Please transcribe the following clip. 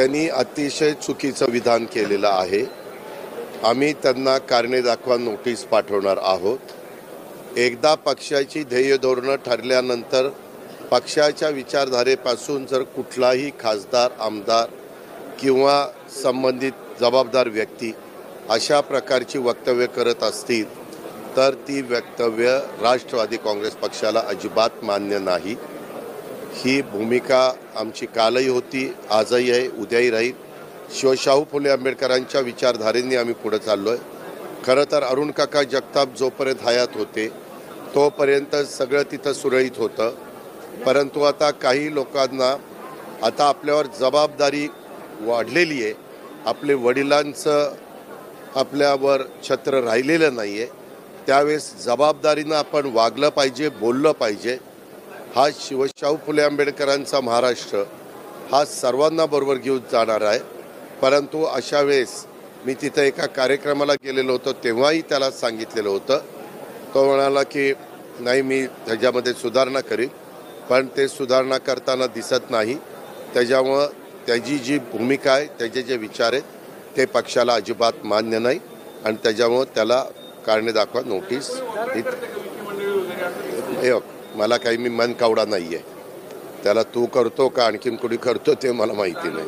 त्यांनी अतिशय चुकीचं विधान केलेलं आहे। आम्ही त्यांना कारणे दाखवा नोटीस पाठवणार आहोत। एकदा पक्षाची ध्येय धोरणं ठरल्यानंतर पक्षाच्या विचारधारेपासून जर कुठलाही खासदार, आमदार किंवा संबंधित जबाबदार व्यक्ती अशा प्रकारची वक्तव्य करत असतील तर ती वक्तव्य राष्ट्रवादी काँग्रेस पक्षाला अजिबात मान्य नाही। ही भूमिका आमची कालही होती, आजही आहे, उद्याही राहील। शिवशाहू फुले आंबेडकरांच्या विचारधारेने आम्ही पुढे चाललोय। खरं तर अरुण काका जगताप जोपर्यंत हयात होते तोपर्यंत सगळं तिथं सुरळीत होतं, परंतु आता काही लोकांना आता आपल्यावर जबाबदारी वाढलेली आहे। आपले वडिलांचं आपल्यावर छत्र राहिलेलं नाही आहे, त्यावेळेस जबाबदारीनं आपण वागलं पाहिजे, बोललं पाहिजे। हा शिवशाहू फुले आंबेडकरांचा महाराष्ट्र हा सर्वांना बरोबर घेऊन जाणार आहे। परंतु अशा वेळेस मी तिथे एका कार्यक्रमाला गेलेलो होतो, तेव्हाही त्याला सांगितलेलं होतं। तो म्हणाला की नाही, मी त्याच्यामध्ये सुधारणा करीन, पण ते सुधारणा करताना दिसत नाही। त्याच्यामुळं त्याची जी भूमिका आहे, त्याचे जे विचार आहेत ते पक्षाला अजिबात मान्य नाही आणि त्याच्यामुळं त्याला कारणे दाखवा नोटीस। मला काही मी मन कावडा नाही आहे, त्याला तू करतो का आणखीन कोणी करतो ते मला माहिती नाही।